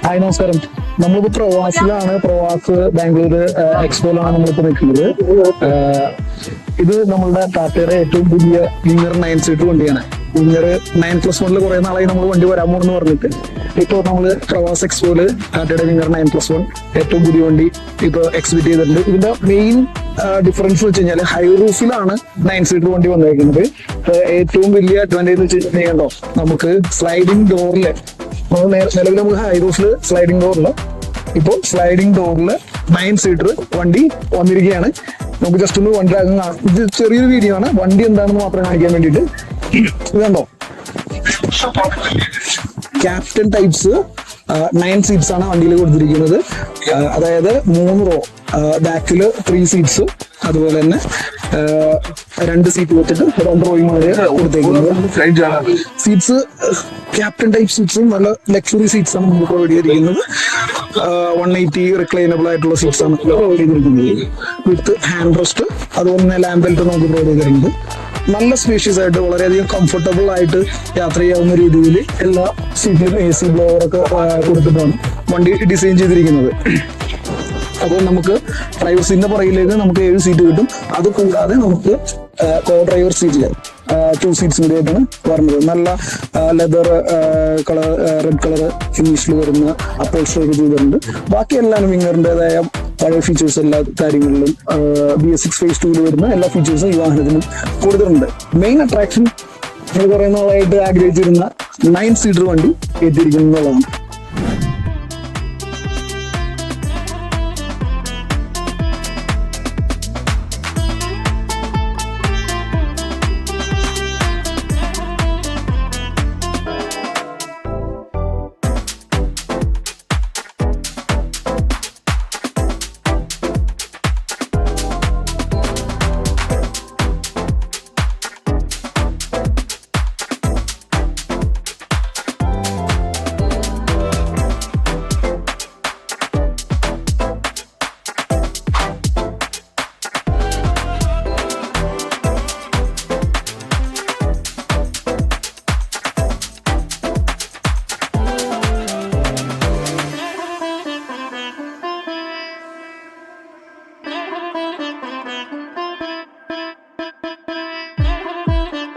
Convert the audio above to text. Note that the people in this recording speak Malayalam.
ഹായ് നമസ്കാരം. നമ്മളിപ്പോ പ്രവാസിലാണ്. പ്രവാസ് ബാംഗ്ലൂർ എക്സ്പോയിലാണ് നമ്മളിപ്പോ നിൽക്കുന്നത്. ഇത് നമ്മളുടെ ടാറ്റയുടെ ഏറ്റവും പുതിയ വിങ്ങർ 9 സീറ്റർ വണ്ടിയാണ്. വിങ്ങർ 9+1 കുറെ നാളായി നമ്മൾ വണ്ടി വരാൻ പോണെന്ന് പറഞ്ഞിട്ട് ഇപ്പോൾ നമ്മള് പ്രവാസ് എക്സ്പോയില് ടാറ്റയുടെ വിങ്ങർ 9+1 ഏറ്റവും പുതിയ വണ്ടി ഇപ്പൊ എക്സിബിറ്റ് ചെയ്തിട്ടുണ്ട്. ഇതിന്റെ മെയിൻ ഡിഫറൻസ് വെച്ച് കഴിഞ്ഞാൽ ഹൈ റൂഫിലാണ് 9 സീറ്റർ വണ്ടി വന്നിരിക്കുന്നത്. ഏറ്റവും വലിയ അഡ്വാൻറ്റേജ് വെച്ച് കഴിഞ്ഞാൽ നമുക്ക് സ്ലൈഡിംഗ് ഡോറില് നിലവിൽ നമുക്ക് ഹൈ റൂഫില് സ്ലൈഡിംഗ് ഡോറില് ഇപ്പോൾ സ്ലൈഡിംഗ് ഡോറില് 9 സീറ്റർ വണ്ടി വന്നിരിക്കുകയാണ്. നമുക്ക് ജസ്റ്റ് ഒന്ന് വണ്ടി കാണാം. ഇത് ചെറിയൊരു വീഡിയോ ആണ്, വണ്ടി എന്താണെന്ന് മാത്രം കാണിക്കാൻ വേണ്ടിയിട്ട്. ഇതുണ്ടോ, ക്യാപ്റ്റൻ ടൈപ്സ് 9 സീറ്റ്സ് ആണ് വണ്ടിയിൽ കൊടുത്തിരിക്കുന്നത്. അതായത് 3 റോ, ബാക്കില് 3 സീറ്റ്സ്, അതുപോലെ തന്നെ 2 സീറ്റ് വെച്ചിട്ട് 2 റോയുമാണ് കൊടുത്തേക്കുന്നത്. സീറ്റ്സ് ക്യാപ്റ്റൻ ടൈപ്പ് സീറ്റ്സും നല്ല ലക്ഷറി സീറ്റ്സ് ആണ് നമുക്ക് പ്രൊവൈഡ് ചെയ്തിരിക്കുന്നത്. 180 റിക്ലൈനബിൾ ആയിട്ടുള്ള സീറ്റ്സ് ആണ് പ്രൊവൈഡ് ചെയ്തിരിക്കുന്നത്. വിത്ത് ഹാൻഡ് റെസ്റ്റ്, അതുപോലെ തന്നെ ലാമ്പ് ബെൽറ്റ് നമുക്ക് പ്രൊവൈഡ് ചെയ്തിട്ടുണ്ട്. നല്ല സ്പേഷ്യസ് ആയിട്ട് വളരെയധികം കംഫർട്ടബിൾ ആയിട്ട് യാത്ര ചെയ്യാവുന്ന രീതിയിൽ എല്ലാ സീറ്റിലും AC ബ്ലോവറൊക്കെ കൊടുത്തിട്ടാണ് വണ്ടി ഡിസൈൻ ചെയ്തിരിക്കുന്നത്. അപ്പോൾ നമുക്ക് ഡ്രൈവർ സീറ്റിന്റെ പുറകിലേക്ക് നമുക്ക് 7 സീറ്റ് കിട്ടും. അത് കൂടാതെ നമുക്ക് കോ ഡ്രൈവർ സീറ്റില് 2 സീറ്റ്സ് കൂടി ആയിട്ടാണ് വരുന്നത്. നല്ല ലെതർ കളർ, റെഡ് കളർ ഫിനിഷിൽ വരുന്ന അപ്പോൾസ്റ്ററി ചെയ്തിട്ടുണ്ട്. ബാക്കി എല്ലാം വിങ്ങറിൻ്റെതായ പഴയ ഫീച്ചേഴ്സ് എല്ലാ കാര്യങ്ങളിലും BS6 Phase 2 വരുന്ന എല്ലാ ഫീച്ചേഴ്സും ഈ വാഹനത്തിനും കൊടുത്തിട്ടുണ്ട്. മെയിൻ അട്രാക്ഷൻ കുറെ നാളായിട്ട് ആഗ്രഹിച്ചിരുന്ന 9 സീറ്റർ വണ്ടി എത്തിയിരിക്കുന്നതാണ്.